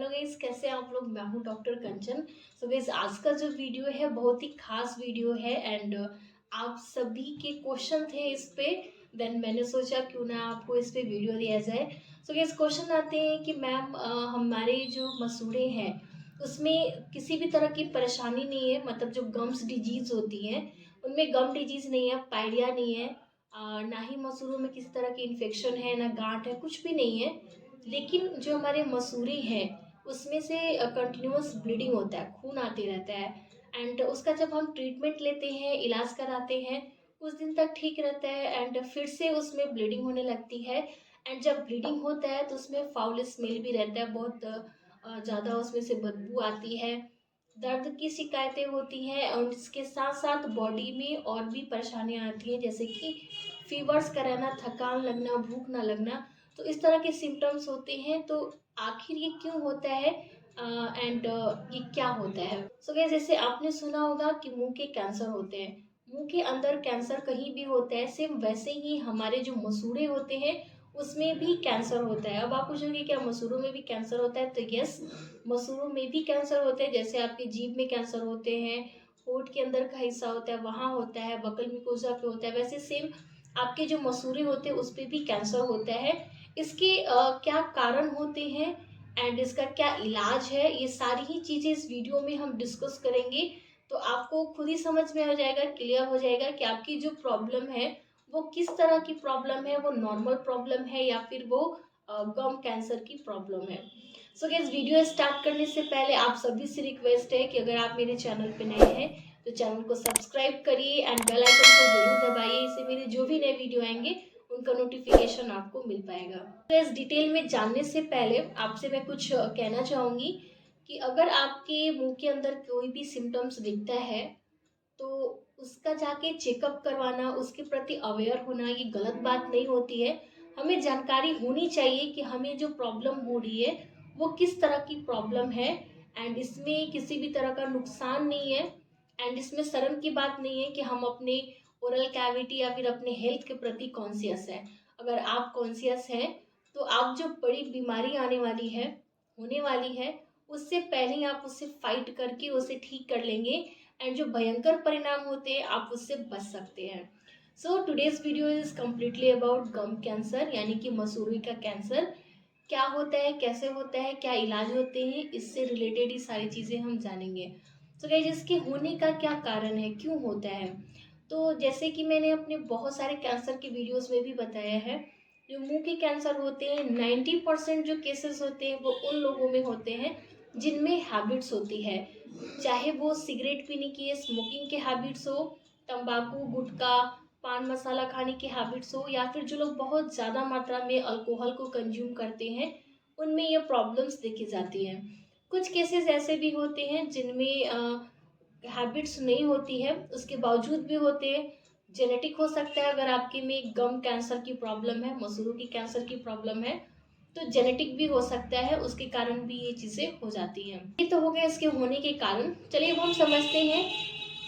Hello guys, कैसे हैं आप लोग। मैं हूं डॉक्टर कंचन। सो गाइस, आज का जो वीडियो है बहुत ही खास वीडियो है एंड आप सभी के क्वेश्चन थे इस पे। देन मैंने सोचा क्यों ना आपको इस पे वीडियो दिया जाए। सो गाइस, क्वेश्चन आते हैं कि मैम हमारे जो मसूड़े हैं उसमें किसी भी तरह की परेशानी नहीं है, मतलब जो गम्स डिजीज होती है उनमें गम डिजीज नहीं है, पायरिया नहीं है, ना ही मसूड़ों में किसी तरह की इन्फेक्शन है, ना गांठ है, कुछ भी नहीं है। लेकिन जो हमारे मसूरी हैं उसमें से कंटिन्यूअस ब्लीडिंग होता है, खून आते रहता है। एंड उसका जब हम ट्रीटमेंट लेते हैं, इलाज कराते हैं, कुछ दिन तक ठीक रहता है एंड फिर से उसमें ब्लीडिंग होने लगती है। एंड जब ब्लीडिंग होता है तो उसमें फाउल स्मेल भी रहता है, बहुत ज़्यादा उसमें से बदबू आती है, दर्द की शिकायतें होती हैं और इसके साथ साथ बॉडी में और भी परेशानियां आती हैं, जैसे कि फीवर्स का रहना, थकान लगना, भूख ना लगना। तो इस तरह के सिम्टम्स होते हैं। तो आखिर ये क्यों होता है एंड ये क्या होता है। सो गाइस, जैसे आपने सुना होगा कि मुंह के कैंसर होते हैं, मुंह के अंदर कैंसर कहीं भी होता है, सेम वैसे ही हमारे जो मसूड़े होते हैं उसमें भी कैंसर होता है। अब आप पूछोगे क्या मसूड़ों में भी कैंसर होता है, तो यस, मसूड़ों में भी कैंसर होते हैं। जैसे आपके जीभ में कैंसर होते हैं, होठ के अंदर का हिस्सा होता है वहाँ होता है, बकल मिकोजा पे होता है, वैसे सेम आपके जो मसूड़े होते हैं उस पर भी कैंसर होता है। इसके क्या कारण होते हैं एंड इसका क्या इलाज है, ये सारी ही चीज़ें इस वीडियो में हम डिस्कस करेंगे। तो आपको खुद ही समझ में आ जाएगा, क्लियर हो जाएगा कि आपकी जो प्रॉब्लम है वो किस तरह की प्रॉब्लम है, वो नॉर्मल प्रॉब्लम है या फिर वो गम कैंसर की प्रॉब्लम है। सो गाइस, वीडियो स्टार्ट करने से पहले आप सभी से रिक्वेस्ट है कि अगर आप मेरे चैनल पे नए हैं तो चैनल को सब्सक्राइब करिए एंड बेल आइकन को जरूर दबाइए, इससे मेरे जो भी नए वीडियो आएंगे उनका नोटिफिकेशन आपको मिल पाएगा। तो इस डिटेल में जानने से पहले आपसे मैं कुछ कहना चाहूँगी कि अगर आपके मुंह के अंदर कोई भी सिम्टम्स दिखता है तो उसका जाके चेकअप करवाना, उसके प्रति अवेयर होना, ये गलत बात नहीं होती है। हमें जानकारी होनी चाहिए कि हमें जो प्रॉब्लम हो रही है वो किस तरह की प्रॉब्लम है एंड इसमें किसी भी तरह का नुकसान नहीं है एंड इसमें शर्म की बात नहीं है कि हम अपने ओरल कैविटी या फिर अपने हेल्थ के प्रति कॉन्शियस है। अगर आप कॉन्शियस हैं तो आप जो बड़ी बीमारी आने वाली है, होने वाली है, उससे पहले ही आप उससे फाइट करके उसे ठीक कर लेंगे एंड जो भयंकर परिणाम होते हैं आप उससे बच सकते हैं। So today's video is completely about gum cancer, यानी कि मसूरी का कैंसर क्या होता है, कैसे होता है, क्या इलाज होते हैं, इससे रिलेटेड ही सारी चीज़ें हम जानेंगे। तो गाइस, इसके होने का क्या कारण है, क्यों होता है। तो जैसे कि मैंने अपने बहुत सारे कैंसर के वीडियोस में भी बताया है, जो मुंह के कैंसर होते हैं 90% जो केसेस होते हैं वो उन लोगों में होते हैं जिनमें हैबिट्स होती है, चाहे वो सिगरेट पीने की, स्मोकिंग के हैबिट्स हो, तंबाकू, गुटखा, पान मसाला खाने की हैबिट्स हो, या फिर जो लोग बहुत ज़्यादा मात्रा में अल्कोहल को कंज्यूम करते हैं, उनमें ये प्रॉब्लम्स देखी जाती हैं। कुछ केसेस ऐसे भी होते हैं जिनमें हैबिट्स नहीं होती है, उसके बावजूद भी होते हैं। जेनेटिक हो सकता है, अगर आपके में गम कैंसर की प्रॉब्लम है, मसूड़ों की कैंसर की प्रॉब्लम है तो जेनेटिक भी हो सकता है, उसके कारण भी ये चीज़ें हो जाती हैं। ये तो हो गया इसके होने के कारण। चलिए अब हम समझते हैं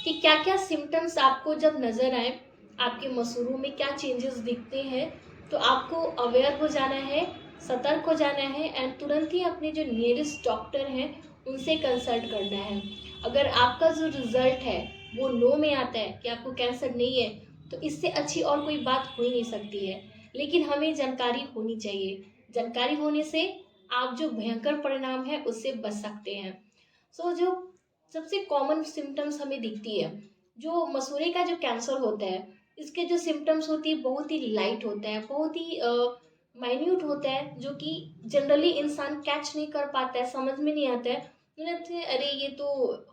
कि क्या क्या सिम्टम्स आपको जब नज़र आए, आपके मसूड़ों में क्या चेंजेस दिखते हैं, तो आपको अवेयर हो जाना है, सतर्क हो जाना है एंड तुरंत ही अपने जो नियरेस्ट डॉक्टर हैं उनसे कंसल्ट करना है। अगर आपका जो रिजल्ट है वो नो में आता है कि आपको कैंसर नहीं है, तो इससे अच्छी और कोई बात हो ही नहीं सकती है। लेकिन हमें जानकारी होनी चाहिए, जानकारी होने से आप जो भयंकर परिणाम है उससे बच सकते हैं। जो सबसे कॉमन सिम्टम्स हमें दिखती है, जो मसूड़े का जो कैंसर होता है इसके जो सिम्टम्स होती है बहुत ही लाइट होता है, बहुत ही माइन्यूट होता है, जो कि जनरली इंसान कैच नहीं कर पाता है, समझ में नहीं आता है। लगता है अरे ये तो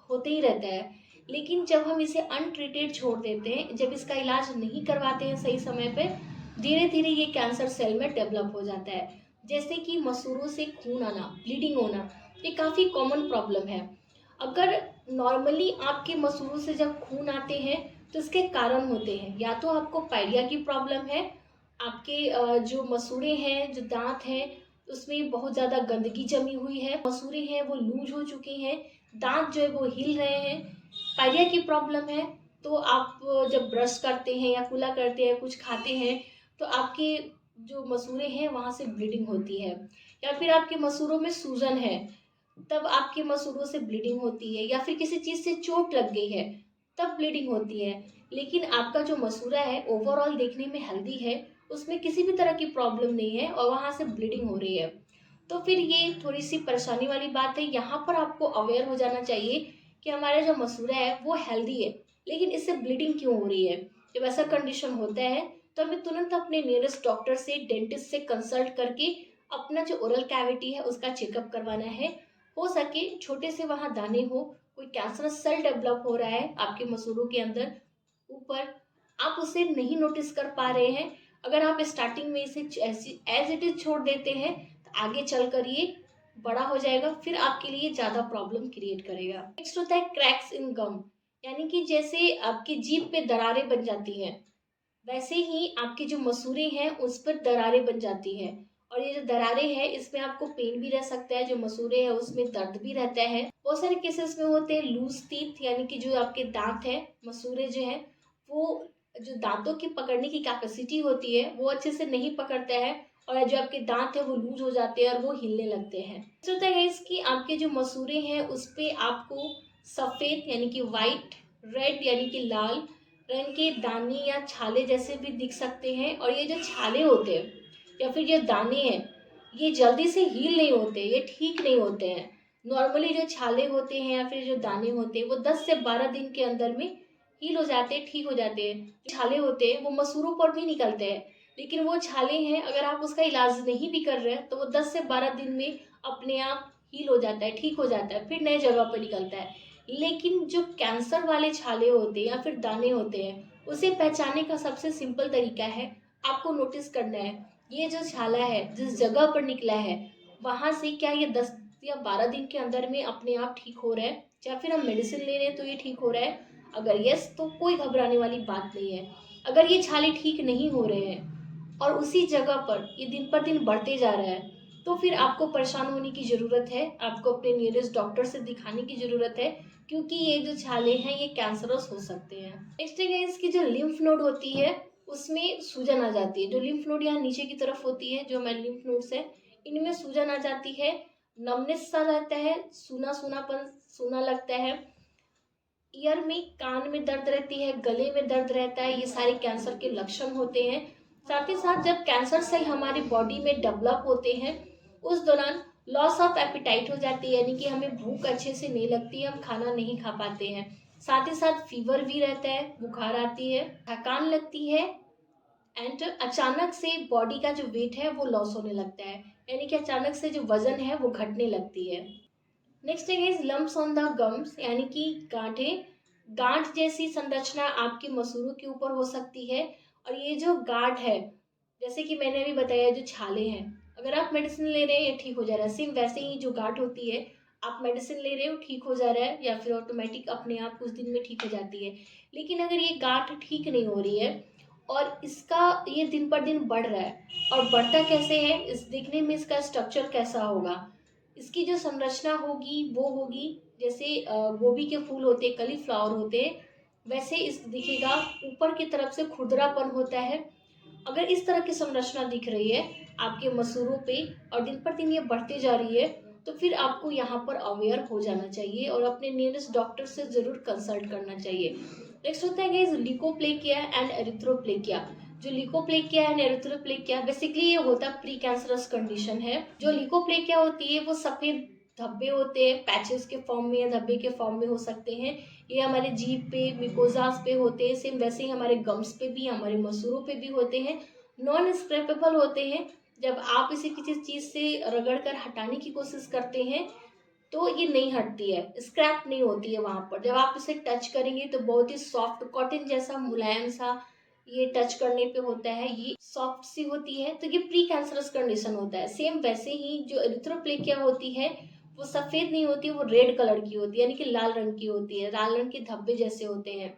होते ही रहता है। लेकिन जब हम इसे अनट्रीटेड छोड़ देते हैं, जब इसका इलाज नहीं करवाते हैं सही समय पे, धीरे धीरे ये कैंसर सेल में डेवलप हो जाता है। जैसे कि मसूड़ों से खून आना, ब्लीडिंग होना, ये काफ़ी कॉमन प्रॉब्लम है। अगर नॉर्मली आपके मसूड़ों से जब खून आते हैं तो इसके कारण होते हैं, या तो आपको पायरिया की प्रॉब्लम है, आपके जो मसूड़े हैं, जो दांत हैं, उसमें बहुत ज़्यादा गंदगी जमी हुई है, मसूड़े हैं वो लूज हो चुके हैं, दांत जो है वो हिल रहे हैं, पायरिया की प्रॉब्लम है। तो आप जब ब्रश करते हैं या कुला करते हैं, कुछ खाते हैं, तो आपके जो मसूड़े हैं वहाँ से ब्लीडिंग होती है। या फिर आपके मसूड़ों में सूजन है, तब आपके मसूड़ों से ब्लीडिंग होती है, या फिर किसी चीज़ से चोट लग गई है तब ब्लीडिंग होती है। लेकिन आपका जो मसूड़ा है ओवरऑल देखने में हेल्दी है, उसमें किसी भी तरह की प्रॉब्लम नहीं है और वहाँ से ब्लीडिंग हो रही है, तो फिर ये थोड़ी सी परेशानी वाली बात है। यहाँ पर आपको अवेयर हो जाना चाहिए कि हमारा जो मसूड़ा है वो हेल्दी है, लेकिन इससे ब्लीडिंग क्यों हो रही है। जब ऐसा कंडीशन होता है तो हमें तुरंत अपने नियरेस्ट डॉक्टर से, डेंटिस्ट से कंसल्ट करके अपना जो ओरल कैविटी है उसका चेकअप करवाना है। हो सके छोटे से वहाँ दाने हो, कोई कैंसरस सेल डेवलप हो रहा है आपके मसूड़ों के अंदर ऊपर, आप उसे नहीं नोटिस कर पा रहे हैं। अगर आप स्टार्टिंग में इसे एज इट इज छोड़ देते हैं तो आगे चलकर ये बड़ा हो जाएगा, फिर आपके लिए ज़्यादा प्रॉब्लम क्रिएट करेगा। नेक्स्ट होता है क्रैक्स इन गम, यानी कि जैसे आपकी जीभ पे दरारें बन जाती हैं, वैसे ही आपके जो मसूड़े हैं उस पर दरारें बन जाती हैं। और ये जो दरारें हैं इसमें आपको पेन भी रह सकता है, जो मसूड़े हैं उसमें दर्द भी रहता है। बहुत सारे केसेस में होते हैं लूज टीथ, यानी कि जो आपके दांत है, मसूड़े जो है वो जो दांतों की पकड़ने की कैपेसिटी होती है वो अच्छे से नहीं पकड़ता है, और जो आपके दांत है वो लूज हो जाते हैं और वो हिलने लगते हैं। तो होता है इसकी आपके जो मसूड़े हैं उस पे आपको सफेद यानी कि वाइट, रेड यानी कि लाल रंग के दाने या छाले जैसे भी दिख सकते हैं। और ये जो छाले होते हैं या फिर ये दाने हैं ये जल्दी से हील नहीं होते, ये ठीक नहीं होते हैं। नॉर्मली जो छाले होते हैं या फिर जो दाने होते हैं वो 10 से 12 दिन के अंदर में हील हो जाते हैं, ठीक हो जाते हैं। जो छाले होते हैं वो मसूड़ों पर भी निकलते हैं, लेकिन वो छाले हैं अगर आप उसका इलाज नहीं भी कर रहे हैं तो वो 10 से 12 दिन में अपने आप हील हो जाता है, ठीक हो जाता है, फिर नए जगह पर निकलता है। लेकिन जो कैंसर वाले छाले होते हैं या फिर दाने होते हैं उसे पहचानने का सबसे सिंपल तरीका है, आपको नोटिस करना है ये जो छाला है जिस जगह पर निकला है वहां से क्या ये 10 या 12 दिन के अंदर में अपने आप ठीक हो रहा है, या फिर हम मेडिसिन ले रहे हैं तो ये ठीक हो रहा है। अगर यस तो कोई घबराने वाली बात नहीं है। अगर ये छाले ठीक नहीं हो रहे हैं और उसी जगह पर ये दिन पर दिन बढ़ते जा रहा है तो फिर आपको परेशान होने की ज़रूरत है, आपको अपने नियरेस्ट डॉक्टर से दिखाने की ज़रूरत है, क्योंकि ये जो छाले हैं ये कैंसरस हो सकते हैं। नेक्स्ट है इसकी जो लिम्फ नोड होती है उसमें सूजन आ जाती है। जो लिम्फ नोड यहाँ नीचे की तरफ होती है, जो हमारे लिम्फ नोड्स है इनमें सूजन आ जाती है, नमनेस सा रहता है, सूना सूनापन, सूना लगता है, ईयर में, कान में दर्द रहती है, गले में दर्द रहता है, ये सारे कैंसर के लक्षण होते हैं। साथ ही साथ जब कैंसर सेल हमारी बॉडी में डेवलप होते हैं उस दौरान लॉस ऑफ एपिटाइट हो जाती है, यानी कि हमें भूख अच्छे से नहीं लगती, हम खाना नहीं खा पाते हैं। साथ ही साथ फीवर भी रहता है, बुखार आती है, थकान लगती है, एंड अचानक से बॉडी का जो वेट है वो लॉस होने लगता है, यानी कि अचानक से जो वजन है वो घटने लगती है। नेक्स्ट है is lumps on the gums, यानी कि गांठें, गांठ जैसी संरचना आपके मसूड़ों के ऊपर हो सकती है। और ये जो गांठ है जैसे कि मैंने अभी बताया जो छाले हैं, अगर आप मेडिसिन ले रहे हैं ये ठीक हो जा रहा है, सेम वैसे ही जो गांठ होती है आप मेडिसिन ले रहे हो ठीक हो जा रहा है, या फिर ऑटोमेटिक अपने आप कुछ दिन में ठीक हो जाती है। लेकिन अगर ये गांठ ठीक नहीं हो रही है और इसका ये दिन पर दिन बढ़ रहा है, और बढ़ता कैसे है, इस देखने में इसका स्ट्रक्चर कैसा होगा, इसकी जो संरचना होगी वो होगी जैसे गोभी के फूल होते, कलीफ्लावर होते, वैसे इस दिखेगा, ऊपर की तरफ से खुरदरापन होता है। अगर इस तरह की संरचना दिख रही है आपके मसूड़ों पे और दिन पर दिन ये बढ़ती जा रही है तो फिर आपको यहाँ पर अवेयर हो जाना चाहिए और अपने नियरेस्ट डॉक्टर से ज़रूर कंसल्ट करना चाहिए। नेक्स्ट होता है गाइस ल्यूकोप्लेकिया एंड एरिथ्रोप्लेकिया। जो ल्यूकोप्लेकिया एंड एरिथ्रोप्लेकिया बेसिकली ये होता प्री कैंसरस कंडीशन है। जो ल्यूकोप्लेकिया होती है वो सफ़ेद धब्बे होते हैं, पैचेस के फॉर्म में या धब्बे के फॉर्म में हो सकते हैं। ये हमारे जीभ पे, मिकोजास पे होते हैं, सेम वैसे ही हमारे गम्स पे भी, हमारे मसूड़ों पे भी होते हैं। नॉन स्क्रैपेबल होते हैं, जब आप इसे किसी चीज़ से रगड़ कर हटाने की कोशिश करते हैं तो ये नहीं हटती है, स्क्रैप नहीं होती है वहाँ पर। जब आप इसे टच करेंगे तो बहुत ही सॉफ्ट कॉटन जैसा मुलायम सा ये टच करने पे होता है, ये सॉफ्ट सी होती है, तो ये प्री कैंसरस कंडीशन होता है। सेम वैसे ही जो एरिथ्रोप्लेकिया होती है वो सफ़ेद नहीं होती, वो रेड कलर की होती है, यानी कि लाल रंग की होती है, लाल रंग के धब्बे जैसे होते हैं।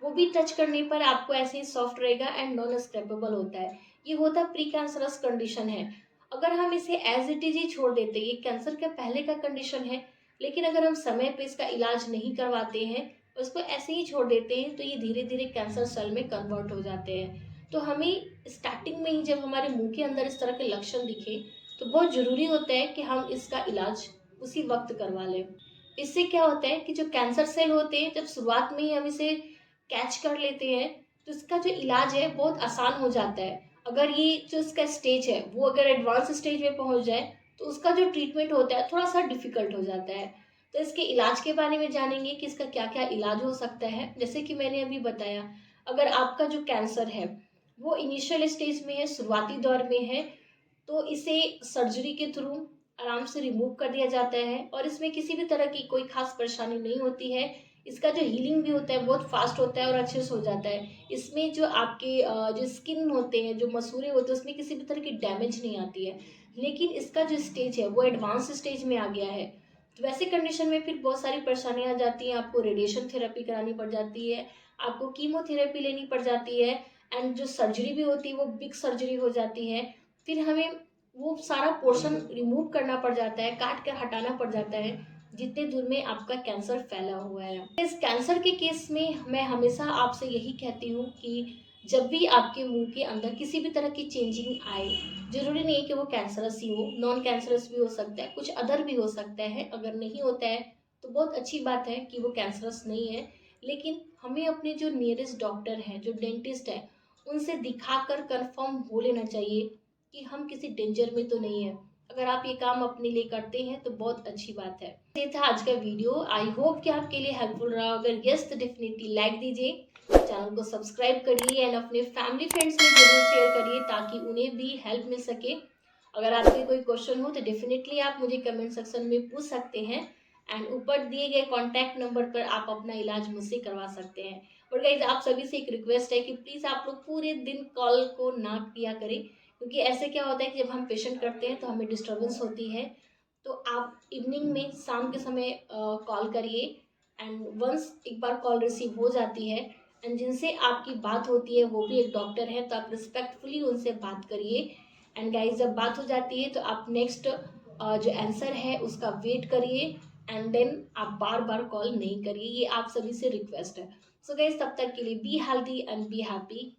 वो भी टच करने पर आपको ऐसे ही सॉफ्ट रहेगा एंड नॉन स्क्रैपेबल होता है। ये होता प्री कैंसरस कंडीशन है। अगर हम इसे एज इट इज ही छोड़ देते, ये कैंसर के पहले का कंडीशन है, लेकिन अगर हम समय पे इसका इलाज नहीं करवाते हैं, उसको ऐसे ही छोड़ देते हैं तो ये धीरे धीरे कैंसर सेल में कन्वर्ट हो जाते हैं। तो हमें स्टार्टिंग में ही जब हमारे मुंह के अंदर इस तरह के लक्षण दिखे तो बहुत ज़रूरी होता है कि हम इसका इलाज उसी वक्त करवा लें। इससे क्या होता है कि जो कैंसर सेल होते हैं, जब शुरुआत में ही हम इसे कैच कर लेते हैं तो इसका जो इलाज है बहुत आसान हो जाता है। अगर ये जो इसका स्टेज है वो अगर एडवांस स्टेज में पहुंच जाए तो उसका जो ट्रीटमेंट होता है थोड़ा सा डिफिकल्ट हो जाता है। तो इसके इलाज के बारे में जानेंगे कि इसका क्या क्या इलाज हो सकता है। जैसे कि मैंने अभी बताया, अगर आपका जो कैंसर है वो इनिशियल स्टेज में है, शुरुआती दौर में है, तो इसे सर्जरी के थ्रू आराम से रिमूव कर दिया जाता है और इसमें किसी भी तरह की कोई खास परेशानी नहीं होती है। इसका जो हीलिंग भी होता है बहुत फास्ट होता है और अच्छे से हो जाता है। इसमें जो आपके जो स्किन होते हैं, जो मसूड़े होते हैं, उसमें किसी भी तरह की डैमेज नहीं आती है। लेकिन इसका जो स्टेज है वो एडवांस स्टेज में आ गया है, तो वैसे कंडीशन में फिर बहुत सारी परेशानियां आ जाती हैं। आपको रेडिएशन थेरेपी करानी पड़ जाती है, आपको कीमोथेरेपी लेनी पड़ जाती है, एंड जो सर्जरी भी होती है वो बिग सर्जरी हो जाती है। फिर हमें वो सारा पोर्शन रिमूव करना पड़ जाता है, काट कर हटाना पड़ जाता है जितने दूर में आपका कैंसर फैला हुआ है। इस कैंसर के केस में मैं हमेशा आपसे यही कहती हूँ कि जब भी आपके मुंह के अंदर किसी भी तरह की चेंजिंग आए, जरूरी नहीं कि वो कैंसरस ही हो, नॉन कैंसरस भी हो सकता है, कुछ अदर भी हो सकता है। अगर नहीं होता है तो बहुत अच्छी बात है कि वो कैंसरस नहीं है। लेकिन हमें अपने जो नियरेस्ट डॉक्टर हैं, जो डेंटिस्ट है, उनसे दिखाकर कंफर्म हो लेना चाहिए कि हम किसी डेंजर में तो नहीं है। अगर आप ये काम अपने लिए करते हैं तो बहुत अच्छी बात है। ये था आज का वीडियो, आई होप कि आपके लिए हेल्पफुल रहा। अगर यस तो डेफिनेटली लाइक दीजिए, चैनल को सब्सक्राइब करिए एंड अपने फैमिली फ्रेंड्स में जरूर शेयर करिए ताकि उन्हें भी हेल्प मिल सके। अगर आपके कोई क्वेश्चन हो तो डेफिनेटली आप मुझे कमेंट सेक्शन में पूछ सकते हैं एंड ऊपर दिए गए कॉन्टैक्ट नंबर पर आप अपना इलाज मुझसे करवा सकते हैं। और गाइस, आप सभी से एक रिक्वेस्ट है कि प्लीज़ आप लोग पूरे दिन कॉल को ना किया करें, क्योंकि ऐसे क्या होता है कि जब हम पेशेंट करते हैं तो हमें डिस्टर्बेंस होती है। तो आप इवनिंग में शाम के समय कॉल करिए एंड वंस एक बार कॉल रिसीव हो जाती है एंड जिनसे आपकी बात होती है वो भी एक डॉक्टर है, तो आप रिस्पेक्टफुली उनसे बात करिए। एंड गाइस, जब बात हो जाती है तो आप नेक्स्ट जो आंसर है उसका वेट करिए एंड देन आप बार बार कॉल नहीं करिए। ये आप सभी से रिक्वेस्ट है। सो गाइस, तब तक के लिए be healthy and be happy.